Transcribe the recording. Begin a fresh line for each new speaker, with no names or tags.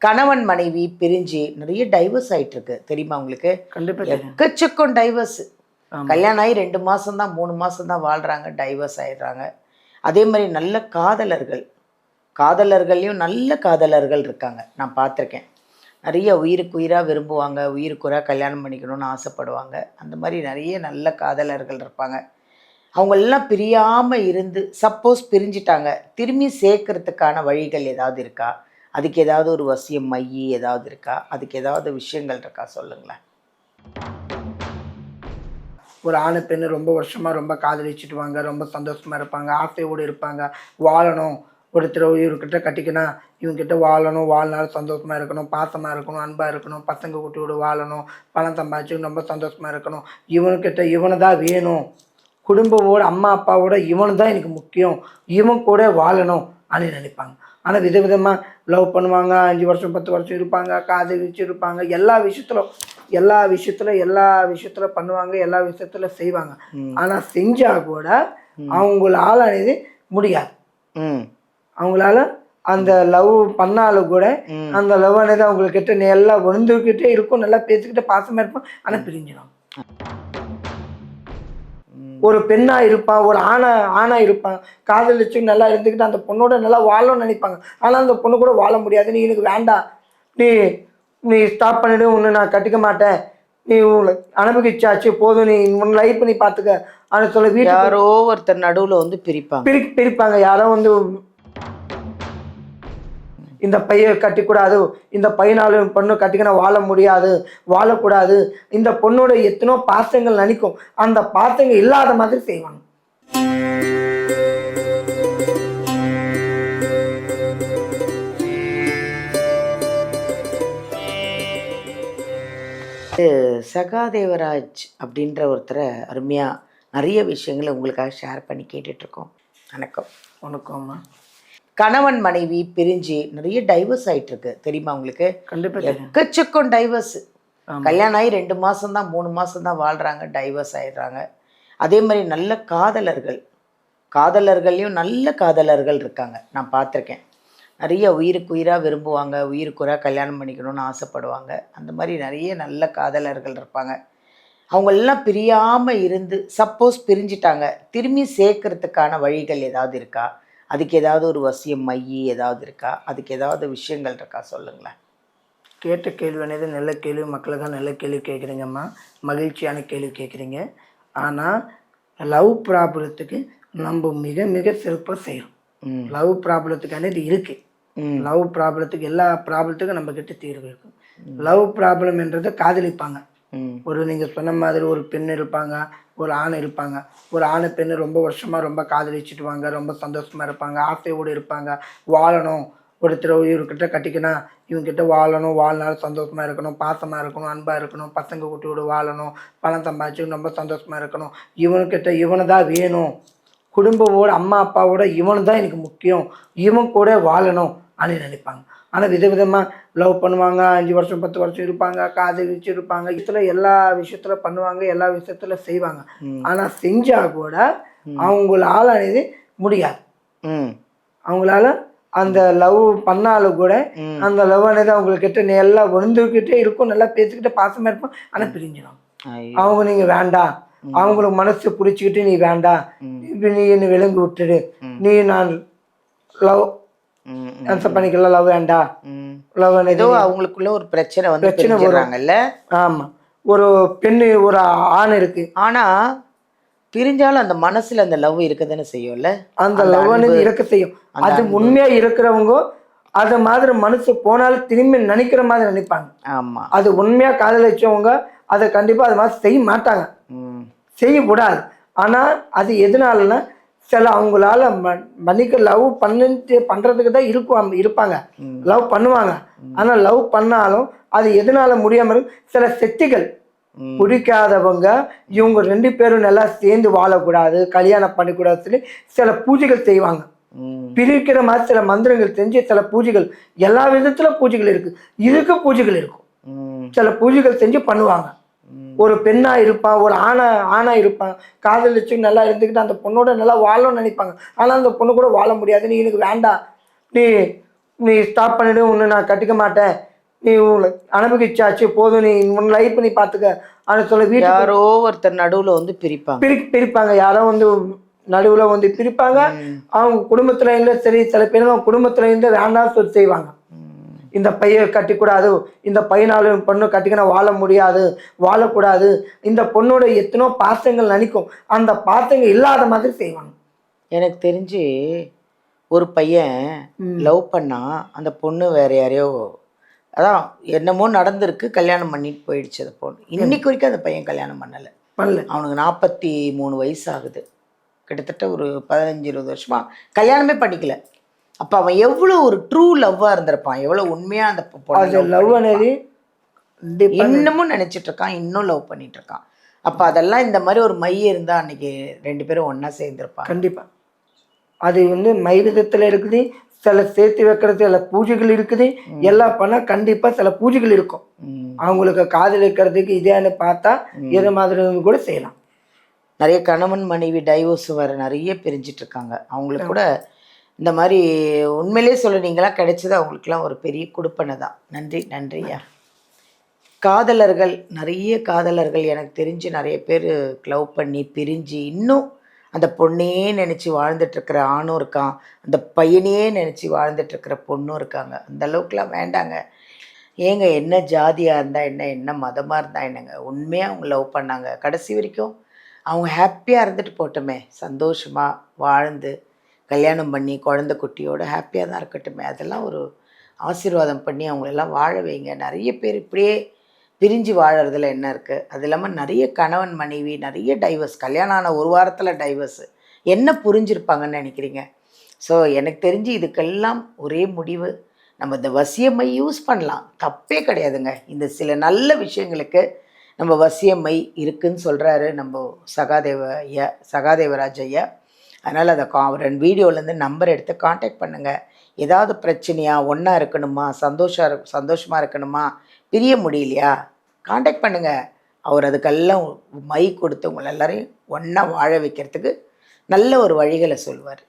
கணவன் மனைவி பிரிஞ்சு நிறைய டைவர்ஸ் ஆயிட்டு இருக்கு, தெரியுமா உங்களுக்கு?
கண்டிப்பா தெரியும்.
எக்கச்சக்கம் டைவர்ஸ்.
ஆமா.
கல்யாணம் ஆகி 2 மாசம் தான் 3 மாசம் தான் வாழ்றாங்க, டைவர்ஸ் ஆயிடுறாங்க. அதே மாதிரி நல்ல காதலர்கள்லையும் நல்ல காதலர்கள் இருக்காங்க, நான் பார்த்துருக்கேன். நிறைய உயிருக்கு உயிராக விரும்புவாங்க, உயிருக்கு உயிராக கல்யாணம் பண்ணிக்கணும்னு ஆசைப்படுவாங்க. அந்த மாதிரி நிறைய நல்ல காதலர்கள் இருப்பாங்க. அவங்களெல்லாம் பிரியாமல் இருந்து சப்போஸ் பிரிஞ்சிட்டாங்க, திரும்பி சேர்க்கறதுக்கான வழிகள் ஏதாவது இருக்கா? அதுக்கு ஏதாவது ஒரு வசியம் மையி ஏதாவது இருக்கா? அதுக்கு ஏதாவது விஷயங்கள் இருக்கா, சொல்லுங்களேன்.
ஒரு ஆணு பெண்ணு ரொம்ப வருஷமா ரொம்ப காதலிச்சுட்டுவாங்க, ரொம்ப சந்தோஷமா இருப்பாங்க, ஆசையோடு இருப்பாங்க, வாழணும். ஒருத்தர் இவர்கிட்ட கட்டிக்கணும், இவங்ககிட்ட வாழணும், வாழ்நாள் சந்தோஷமா இருக்கணும், பாசமா இருக்கணும், அன்பா இருக்கணும், பசங்க குட்டியோடு வாழணும், பணம் சம்பாதிச்சு ரொம்ப சந்தோஷமா இருக்கணும், இவனுக்கிட்ட இவனை தான் வேணும், குடும்பமோட அம்மா அப்பாவோட இவனு தான் எனக்கு முக்கியம், இவன் கூட வாழணும் அப்படின்னு நினைப்பாங்க. ஆனால் விதவிதமாக லவ் பண்ணுவாங்க, 5 வருஷம் 10 வருஷம் இருப்பாங்க, காதலிச்சு இருப்பாங்க, எல்லா விஷயத்துல பண்ணுவாங்க, எல்லா விஷயத்துல செய்வாங்க. ஆனால் செஞ்சா கூட அவங்களால இது முடியாது. அவங்களால அந்த லவ் பண்ணாலும் கூட அந்த லவ் అనేది அவங்கக்கிட்ட நல்லா வந்துக்கிட்டே இருக்கும், நல்லா பேசிக்கிட்டு பாசமாக இருப்போம், ஆனால் பிரிஞ்சிடும். ஒரு பெண்ணா இருப்பான், ஒரு ஆணா இருப்பான், காதலிச்சு நல்லா இருந்துக்கிட்டு அந்த பொண்ணோட நல்லா வாழணும்னு நினைப்பாங்க. ஆனால் அந்த பொண்ணு கூட வாழ முடியாது. நீ எனக்கு வேண்டாம், நீ ஸ்டாப் பண்ணிடு, உன்னை நான் கட்டிக்க மாட்டேன், நீ அனுபவிச்சாச்சு போதும், நீ உன் லைஃப் நீ பார்த்துக்க அப்படின்னு சொல்ல வீட்டு
யாரோ ஒருத்தர் நடுவில் வந்து பிரிப்பாங்க.
யாரோ வந்து இந்த பையன் கட்டிக்கூடாது, இந்த பையனாலும் பொண்ணு கட்டிக்கினா வாழக்கூடாது, இந்த பொண்ணோட எத்தனோ பாசங்கள் நினைக்கும், அந்த பாசங்கள் இல்லாத மாதிரி செய்வாங்க.
சகாதேவராஜ் அப்படின்ற ஒருத்தரை அருமையாக நிறைய விஷயங்களை உங்களுக்காக ஷேர் பண்ணி கேட்டுட்ருக்கோம்.
வணக்கம்மா.
கணவன் மனைவி பிரிஞ்சு நிறைய டைவர்ஸ் ஆயிட்டு இருக்கு, தெரியுமா உங்களுக்கு?
கண்டிப்பா
எக்கச்சக்கம் டைவர்ஸ். கல்யாணம் ஆகி 2 மாசம் தான் 3 மாசம் தான் வாழ்றாங்க, டைவர்ஸ் ஆயிடுறாங்க. அதே மாதிரி நல்ல காதலர்கள்லையும் நல்ல காதலர்கள் இருக்காங்க, நான் பார்த்துருக்கேன். நிறைய உயிருக்கு உயிராக விரும்புவாங்க, உயிருக்கு உயிராக கல்யாணம் பண்ணிக்கணும்னு ஆசைப்படுவாங்க. அந்த மாதிரி நிறைய நல்ல காதலர்கள் இருப்பாங்க. அவங்களெல்லாம் பிரியாமல் இருந்து சப்போஸ் பிரிஞ்சிட்டாங்க, திரும்பி சேர்க்கறதுக்கான வழிகள் ஏதாவது இருக்கா? அதுக்கு ஏதாவது ஒரு வசியம் மையி ஏதாவது இருக்கா? அதுக்கு ஏதாவது விஷயங்கள் இருக்கா, சொல்லுங்களேன்.
கேட்ட கேள்வி అనేది நல்ல கேள்வி, மக்களுக்காக நல்ல கேள்வி கேட்குறீங்கம்மா, மகிழ்ச்சியான கேள்வி கேட்குறீங்க. ஆனால் லவ் ப்ராப்ளத்துக்கு நம்ம மிக மிக சிறப்பாக செய்கிறோம். லவ் ப்ராப்ளத்துக்கு అనేది இருக்குது. லவ் ப்ராப்ளத்துக்கு எல்லா ப்ராப்ளத்துக்கும் நம்மக்கிட்ட தீர்வு இருக்கும். லவ் ப்ராப்ளம் என்றதை காதலிப்பாங்க. ஒரு நீங்கள் சொன்ன மாதிரி ஒரு பெண் இருப்பாங்க, ஒரு ஆண் இருப்பாங்க. ஒரு ஆணு பெண்ணு ரொம்ப வருஷமாக ரொம்ப காதலிச்சுட்டுவாங்க, ரொம்ப சந்தோஷமாக இருப்பாங்க, ஆசையோடு இருப்பாங்க, வாழணும். ஒருத்தர் இவர்கிட்ட கட்டிக்கணும், இவங்ககிட்ட வாழணும், வாழ்நாள் சந்தோஷமாக இருக்கணும், பாசமாக இருக்கணும், அன்பாக இருக்கணும், பசங்க குட்டியோடு வாழணும், பணம் சம்பாதிச்சு ரொம்ப சந்தோஷமாக இருக்கணும், இவனுக்கிட்ட இவனை தான் வேணும், குடும்பமோட அம்மா அப்பாவோட இவனு தான் எனக்கு முக்கியம், இவன் கூட வாழணும் அப்படின்னு நினைப்பாங்க. ஆனால் விதவிதமாக லவ் பண்ணுவாங்க, 5 வருஷம் 10 வருஷம் இருப்பாங்க, காதலிச்சு இருப்பாங்க, எல்லா விஷயத்துல பண்ணுவாங்க, எல்லா விஷயத்துல செய்வாங்க. ஆனால் செஞ்சா கூட அவங்களால అనేది முடியாது. அவங்களால அந்த லவ் பண்ணாலும் கூட அந்த லவ் అనేది அவங்கக்கிட்ட நல்லா வந்துக்கிட்டே இருக்கும், நல்லா பேசிக்கிட்டு பாசமாக இருப்போம், ஆனால் பிரிஞ்சிடும். அவங்க நீங்கள் வேண்டாம், அவங்களுக்கு மனசு பிடிச்சிக்கிட்டு நீ வேண்டாம், இப்போ நீ என்னை விலங்கு விட்டுடு, நீ நான் லவ் ஆன்சர் பண்ணிக்கலாம், லவ் வேண்டாம், லவ்
ஏதோ அவங்களுக்குள்ள ஒரு பிரச்சனை வராங்கல்ல.
ஆமாம். ஒரு பெண்ணு ஒரு ஆண் இருக்கு,
ஆனால் பிரிஞ்சாலும் அந்த மனசில் அந்த லவ் இருக்க தானே செய்யும்ல.
அந்த லவ் అనేది இருக்க செய்யும். அது உண்மையாக இருக்கிறவங்க அது மாதிரி மனசு போனாலும் திரும்பி நினைக்கிற மாதிரி நினைப்பாங்க. ஆமாம். அது உண்மையாக காதலிச்சவங்க அதை கண்டிப்பாக அது மாதிரி செய்ய மாட்டாங்க, செய்யக்கூடாது. ஆனால் அது எதனாலன்னா சில அவங்களால மன்னிக்க லவ் பண்ணுறதுக்கு தான் இருப்பாங்க, லவ் பண்ணுவாங்க. ஆனால் லவ் பண்ணாலும் அது எதனால முடியாமல் சில சக்திகள் பிடிக்காதவங்க இவங்க 2 பேரும் நல்லா சேர்ந்து வாழக்கூடாது, கல்யாணம் பண்ணிக்கூடாது சொல்லி சில பூஜைகள் செய்வாங்க. பிரிக்கிற மாதிரி சில மந்திரங்கள் செஞ்சு சில பூஜைகள், எல்லா விதத்துல பூஜைகள் இருக்கு, இதுக்கு பூஜைகள் இருக்கும், சில பூஜைகள் செஞ்சு பண்ணுவாங்க. ஒரு பெண்ணா இருப்பான், ஒரு ஆணா இருப்பான், காதலிச்சு நல்லா இருந்துக்கிட்டு அந்த பொண்ணோட நல்லா வாழணும்னு நினைப்பாங்க. ஆனால் அந்த பொண்ணு கூட வாழ முடியாது. நீ எனக்கு வேண்டாம், நீ நீ ஸ்டாப் பண்ணிவிடு, உன்னை நான் கட்டிக்க மாட்டேன், நீ அனுபவிச்சாச்சு போதும், நீ உன் லைஃப் நீ பார்த்துக்க அப்படின்னு சொல்ல வீட்டு
யாரோ ஒருத்தர் நடுவில் வந்து பிரிப்பாங்க.
பிரிப்பாங்க. யாரோ வந்து நடுவில் வந்து பிரிப்பாங்க. அவங்க குடும்பத்துல இருந்து சரி, சில பேர் அவங்க குடும்பத்துல இருந்து வேண்டாம் சொல்லி செய்வாங்க. இந்த பையை கட்டிக்கூடாது, இந்த பையனால பொண்ணு கட்டிக்கினா வாழ முடியாது, வாழக்கூடாது, இந்த பொண்ணோட எத்தனோ பாசங்கள் நினைக்கும், அந்த பாசங்கள் இல்லாத மாதிரி செய்வாங்க.
எனக்கு தெரிஞ்சு ஒரு பையன் லவ் பண்ணா அந்த பொண்ணு வேற யாரையோ, அதான் என்னமோ நடந்திருக்கு, கல்யாணம் பண்ணிட்டு போயிடுச்சு அந்த பொண்ணு. இன்னைக்கு வரைக்கும் அந்த பையன் கல்யாணம் பண்ணலை. அவனுக்கு 43 வயசு ஆகுது. கிட்டத்தட்ட ஒரு 15-20 வருஷமா கல்யாணமே பண்ணிக்கல. அப்போ அவன் எவ்வளோ ஒரு ட்ரூ லவ்வாக இருந்திருப்பான், எவ்வளோ உண்மையாக அந்த பொண்ணு
லவ் అనేది
இன்னமும் நினச்சிட்டு இருக்கான், இன்னும் லவ் பண்ணிட்டு இருக்கான். அப்போ அதெல்லாம் இந்த மாதிரி ஒரு மை இருந்தால் அன்னைக்கு 2 பேரும் ஒன்றா சேர்ந்துருப்பான்.
கண்டிப்பாக. அது வந்து மைவிதத்தில் இருக்குது, சில சேர்த்து வைக்கிறது, சில பூஜைகள் இருக்குது, எல்லாம் பண்ணால் கண்டிப்பாக சில பூஜைகள் இருக்கும். அவங்களுக்கு காதலிக்கிறதுக்கு இதேன்னு பார்த்தா எது மாதிரி கூட செய்யலாம்.
நிறைய கணவன் மனைவி டைவோர்ஸ் வர நிறைய பிரிஞ்சிட்டு இருக்காங்க. அவங்களுக்கு கூட இந்த மாதிரி உண்மையிலே சொல்ல நீங்களாம் கிடைச்சது அவங்களுக்குலாம் ஒரு பெரிய கொடுப்பனை தான். நன்றி, நன்றியா. காதலர்கள், நிறைய காதலர்கள் எனக்கு தெரிஞ்சு நிறைய பேர் லவ் பண்ணி பிரிஞ்சு இன்னும் அந்த பொண்ணையே நினச்சி வாழ்ந்துட்டுருக்கிற ஆணும் இருக்கான், அந்த பையனையே நினச்சி வாழ்ந்துட்டுருக்கிற பொண்ணும் இருக்காங்க. அந்த அளவுக்குலாம் வேண்டாங்க. ஏங்க என்ன ஜாதியாக இருந்தால் என்ன, என்ன மதமாக இருந்தால் என்னங்க, உண்மையாக அவங்க லவ் பண்ணாங்க, கடைசி வரைக்கும் அவங்க ஹாப்பியாக இருந்துட்டு போட்டோமே, சந்தோஷமாக வாழ்ந்து கல்யாணம் பண்ணி குழந்தை குட்டியோட ஹாப்பியாக தான் இருக்கட்டுமே. அதெல்லாம் ஒரு ஆசீர்வாதம் பண்ணி அவங்களெல்லாம் வாழ வைங்க. நிறைய பேர் இப்படியே பிரிஞ்சு வாழறதுல என்ன இருக்குது? அது இல்லாமல் நிறைய கணவன் மனைவி நிறைய டைவர்ஸ், கல்யாணம் ஆன ஒரு வாரத்தில் டைவர்ஸு. என்ன புரிஞ்சிருப்பாங்கன்னு நினைக்கிறீங்க? ஸோ எனக்கு தெரிஞ்சு இதுக்கெல்லாம் ஒரே முடிவு, நம்ம இந்த வசியமை யூஸ் பண்ணலாம், தப்பே கிடையாதுங்க. இந்த சில நல்ல விஷயங்களுக்கு நம்ம வசியமை இருக்குதுன்னு சொல்கிறாரு நம்ம சகாதேவராஜ் ஐயா. அதனால் அதை அவர் வீடியோலேருந்து நம்பர் எடுத்து காண்டாக்ட் பண்ணுங்கள். ஏதாவது பிரச்சனையாக, ஒன்றா இருக்கணுமா, சந்தோஷமாக இருக்கணுமா, பிரிய முடியலையா, காண்டாக்ட் பண்ணுங்கள். அவர் அதுக்கெல்லாம் மை கொடுத்து உங்களை எல்லாரையும் ஒன்றா வாழ வைக்கிறதுக்கு நல்ல ஒரு வழிகளை சொல்லுவார்.